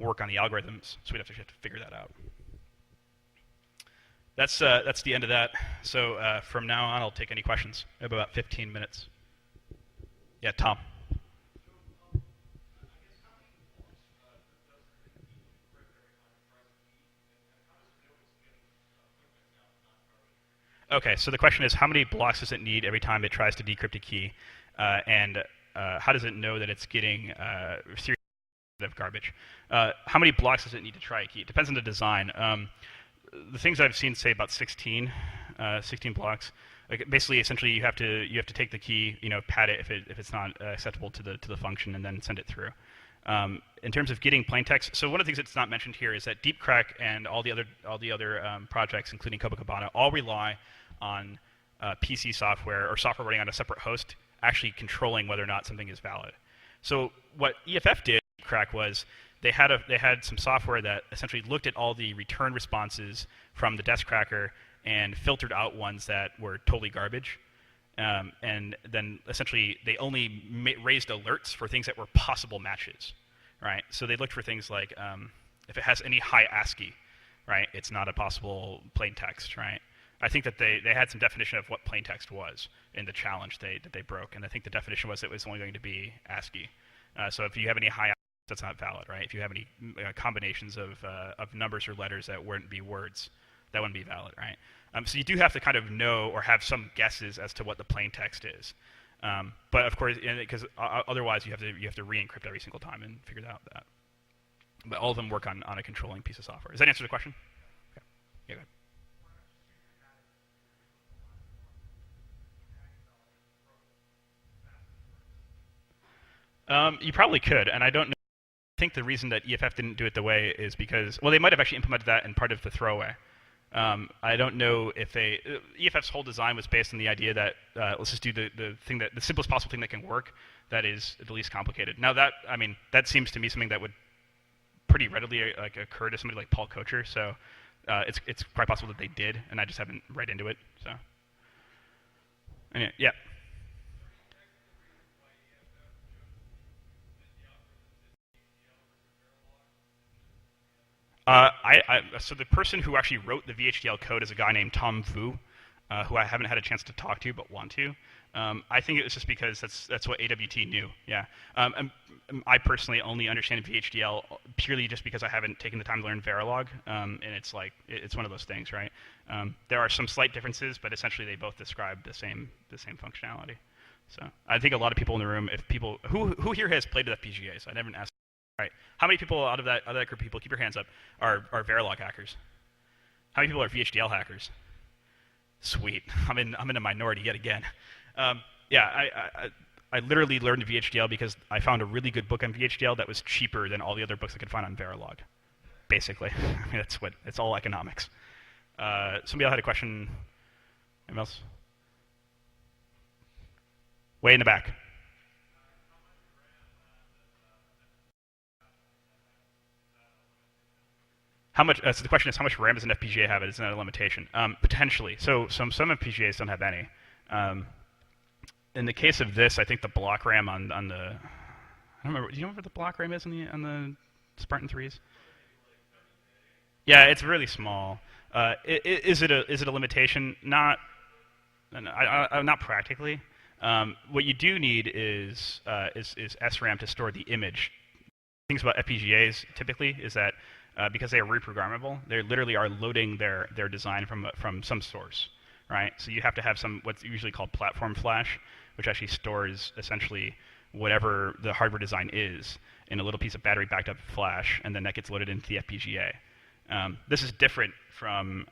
work on the algorithms, so we'd have to figure that out. That's the end of that. So from now on, I'll take any questions. I have about 15 minutes. Yeah, Tom. Okay, so the question is, how many blocks does it need every time it tries to decrypt a key, and how does it know that it's getting serious of garbage? How many blocks does it need to try a key? It depends on the design. The things I've seen say about 16 blocks. Like basically, essentially, you have to take the key, pad it if it's not acceptable to the function, and then send it through. In terms of getting plaintext, so one of the things that's not mentioned here is that DeepCrack and all the other projects, including Copacabana, all rely on PC software or software running on a separate host, actually controlling whether or not something is valid. So what EFF did, DeepCrack, was they had some software that essentially looked at all the return responses from the desk cracker and filtered out ones that were totally garbage. And then essentially they only raised alerts for things that were possible matches, right? So they looked for things like if it has any high ASCII, right, it's not a possible plain text, right? I think that they had some definition of what plain text was in the challenge that they broke, and I think the definition was it was only going to be ASCII. So if you have any high ASCII, that's not valid, right? If you have any combinations of numbers or letters that wouldn't be words, that wouldn't be valid, right? So you do have to kind of know or have some guesses as to what the plain text is. But of course, because otherwise you have to re-encrypt every single time and figure out that. But all of them work on a controlling piece of software. Does that answer the question? Okay. Yeah, go ahead. You probably could, and I don't know. I think the reason that EFF didn't do it the way is because, well, they might have actually implemented that in part of the throwaway. I don't know if EFF's whole design was based on the idea that let's just do the simplest possible thing that can work, that is the least complicated. Now that seems to me something that would pretty readily occur to somebody like Paul Kocher. So it's quite possible that they did, and I just haven't read into it. So anyway, yeah. So the person who actually wrote the VHDL code is a guy named Tom Vu, who I haven't had a chance to talk to but want to. I think it was just because that's what AWT knew. Yeah. I personally only understand VHDL purely just because I haven't taken the time to learn Verilog, and it's one of those things, right? There are some slight differences, but essentially they both describe the same functionality. So I think a lot of people in the room, if people who here has played with FPGAs, I never asked. Right. How many people out of that group of people, keep your hands up, are Verilog hackers? How many people are VHDL hackers? Sweet. I'm in a minority yet again. Yeah, I literally learned VHDL because I found a really good book on VHDL that was cheaper than all the other books I could find on Verilog. Basically, I mean, it's all economics. Somebody else had a question. Anyone else? Way in the back. How much? So the question is, how much RAM does an FPGA have? Isn't that a limitation? Potentially. So some FPGAs don't have any. In the case of this, I think the block RAM on the, I don't remember. Do you know what the block RAM is on the Spartan 3s? Yeah, it's really small. Is it a limitation? Not practically. What you do need is SRAM to store the image. Things about FPGAs typically is that because they are reprogrammable, they literally are loading their design from some source, right? So you have to have what's usually called platform flash, which actually stores essentially whatever the hardware design is in a little piece of battery backed up flash, and then that gets loaded into the FPGA. This is different from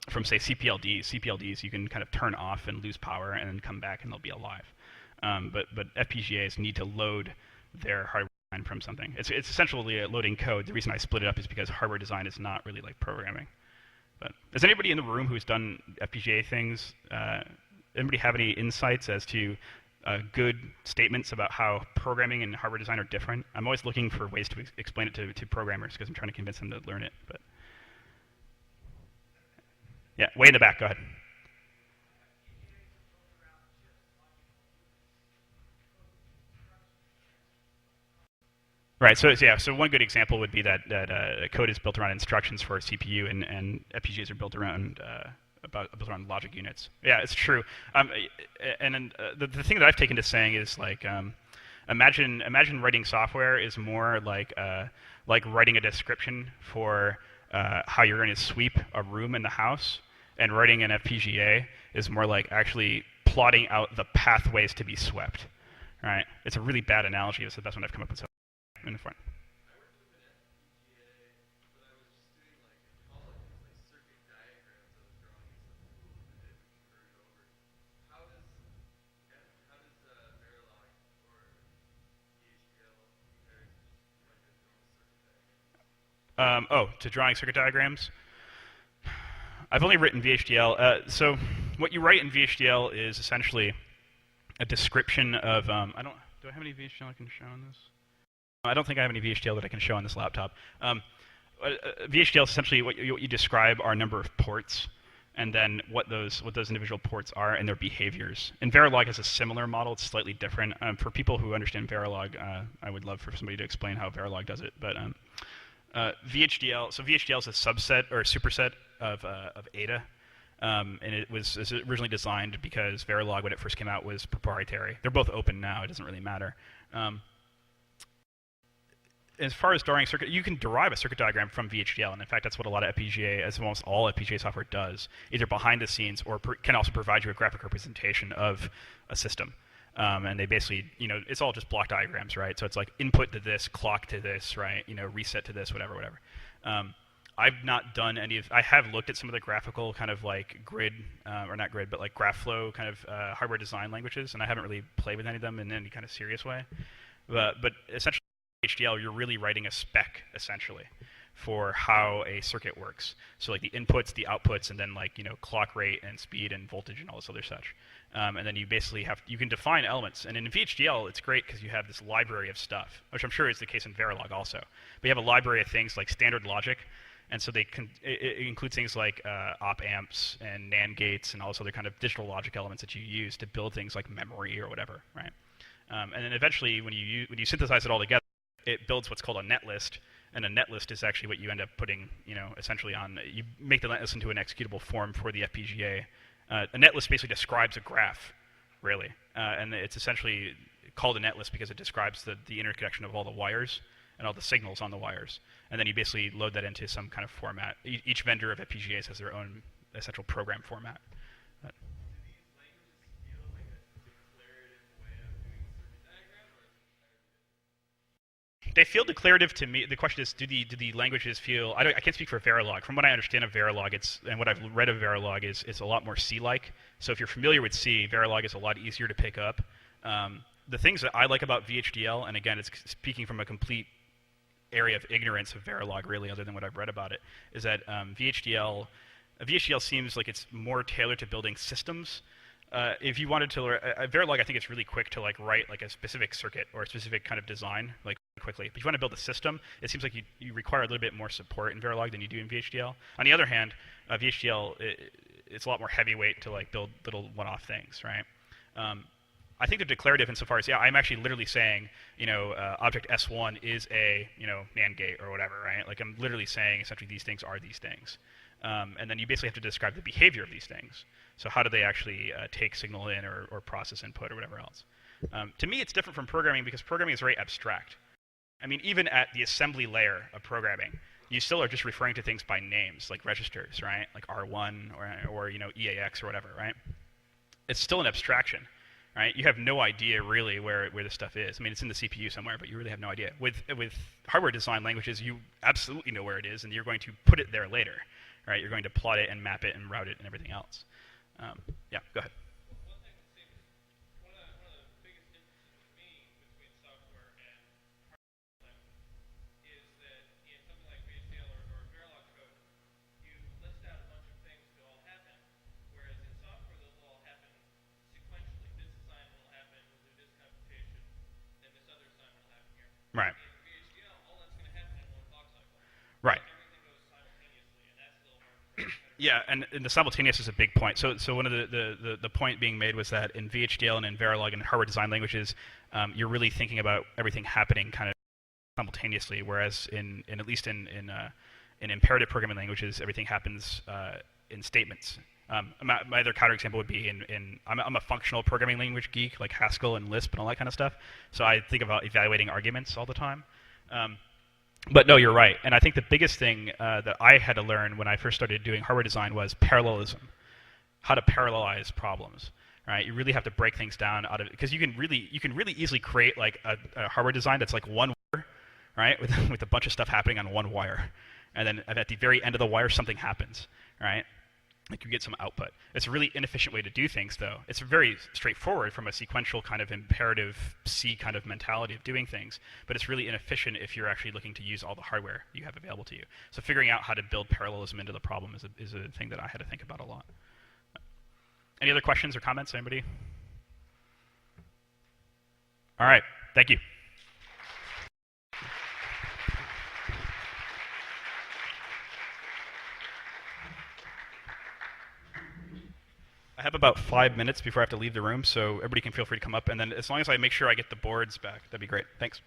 say CPLDs. CPLDs you can kind of turn off and lose power and then come back and they'll be alive. But FPGAs need to load their hardware from something. It's essentially loading code. The reason I split it up is because hardware design is not really like programming. But does anybody in the room who's done FPGA things, anybody have any insights as to good statements about how programming and hardware design are different? I'm always looking for ways to explain it to programmers because I'm trying to convince them to learn it. But yeah, way in the back. Go ahead. Right. So yeah. So one good example would be that code is built around instructions for a CPU, and FPGAs are built around built around logic units. Yeah, it's true. And then the thing that I've taken to saying is like, imagine writing software is more like writing a description for how you're going to sweep a room in the house, and writing an FPGA is more like actually plotting out the pathways to be swept. Right? It's a really bad analogy. It's the best one I've come up with so far in the front. To drawing circuit diagrams. I've only written VHDL. So what you write in VHDL is essentially a description of. Do I have any VHDL I can show on this? I don't think I have any VHDL that I can show on this laptop. VHDL is essentially what you describe are a number of ports, and then what those individual ports are and their behaviors. And Verilog has a similar model. It's slightly different. For people who understand Verilog, I would love for somebody to explain how Verilog does it. But VHDL, so VHDL is a subset or a superset of Ada, and it was originally designed because Verilog, when it first came out, was proprietary. They're both open now. It doesn't really matter. As far as drawing circuit, you can derive a circuit diagram from VHDL, and in fact, that's what a lot of FPGA, as almost all FPGA software does, either behind the scenes or can also provide you a graphic representation of a system. And they basically, it's all just block diagrams, right? So it's like input to this, clock to this, right? Reset to this, whatever. I've not done I have looked at some of the graphical kind of like grid, or not grid, but like GraphFlow kind of hardware design languages, and I haven't really played with any of them in any kind of serious way. But essentially, HDL, you're really writing a spec, essentially, for how a circuit works. So like the inputs, the outputs, and then like, clock rate and speed and voltage and all this other such. And then you basically you can define elements. And in VHDL, it's great because you have this library of stuff, which I'm sure is the case in Verilog also. But you have a library of things like standard logic, and so it includes things like op amps and NAND gates and all this other kind of digital logic elements that you use to build things like memory or whatever, right? And then eventually, when you synthesize it all together, it builds what's called a netlist, and a netlist is actually what you end up putting, essentially you make the netlist into an executable form for the FPGA. A netlist basically describes a graph, really, and it's essentially called a netlist because it describes the interconnection of all the wires and all the signals on the wires, and then you basically load that into some kind of format. Each vendor of FPGAs has their own essential program format. They feel declarative to me. The question is, do the languages feel? I can't speak for Verilog. From what I understand of Verilog, and what I've read of Verilog is a lot more C-like. So if you're familiar with C, Verilog is a lot easier to pick up. The things that I like about VHDL, and again, it's speaking from a complete area of ignorance of Verilog, really, other than what I've read about it, is that VHDL seems like it's more tailored to building systems. If you wanted to, Verilog, I think it's really quick to like write like a specific circuit or a specific kind of design like quickly. But if you want to build a system, it seems like you require a little bit more support in Verilog than you do in VHDL. On the other hand, VHDL it's a lot more heavyweight to like build little one-off things, right? I think they're declarative insofar as I'm actually literally saying object S1 is a NAND gate or whatever, right? Like I'm literally saying essentially these things are these things. And then you basically have to describe the behavior of these things. So how do they actually take signal in or process input or whatever else? To me, it's different from programming because programming is very abstract. I mean, even at the assembly layer of programming, you still are just referring to things by names, like registers, right? Like R1 or EAX or whatever, right? It's still an abstraction, right? You have no idea really where this stuff is. I mean, it's in the CPU somewhere, but you really have no idea. With hardware design languages, you absolutely know where it is, and you're going to put it there later. Right, you're going to plot it and map it and route it and everything else. Yeah, go ahead. One thing that seems one of the biggest differences to me between software and hardware is that in something like VHDL or Verilog code, you list out a bunch of things to all happen, whereas in software those will all happen sequentially. This assignment will happen, we'll do this computation, then this other assignment will happen here. Right. In VHDL, all that's going to happen in one clock cycle. Right. Yeah, and the simultaneous is a big point. So one of the point being made was that in VHDL and in Verilog and hardware design languages, you're really thinking about everything happening kind of simultaneously, whereas in at least in imperative programming languages, everything happens in statements. My other counterexample would be I'm a functional programming language geek, like Haskell and Lisp and all that kind of stuff. So I think about evaluating arguments all the time. But no, you're right. And I think the biggest thing that I had to learn when I first started doing hardware design was parallelism, how to parallelize problems. Right? You really have to break things down out of it, because you can really easily create like a hardware design that's like one wire, right, with a bunch of stuff happening on one wire, and then at the very end of the wire something happens, right? Like you get some output. It's a really inefficient way to do things, though. It's very straightforward from a sequential kind of imperative C kind of mentality of doing things, but it's really inefficient if you're actually looking to use all the hardware you have available to you. So figuring out how to build parallelism into the problem is a thing that I had to think about a lot. Any other questions or comments, anybody? All right, thank you. I have about 5 minutes before I have to leave the room, so everybody can feel free to come up, and then as long as I make sure I get the boards back, that'd be great. Thanks.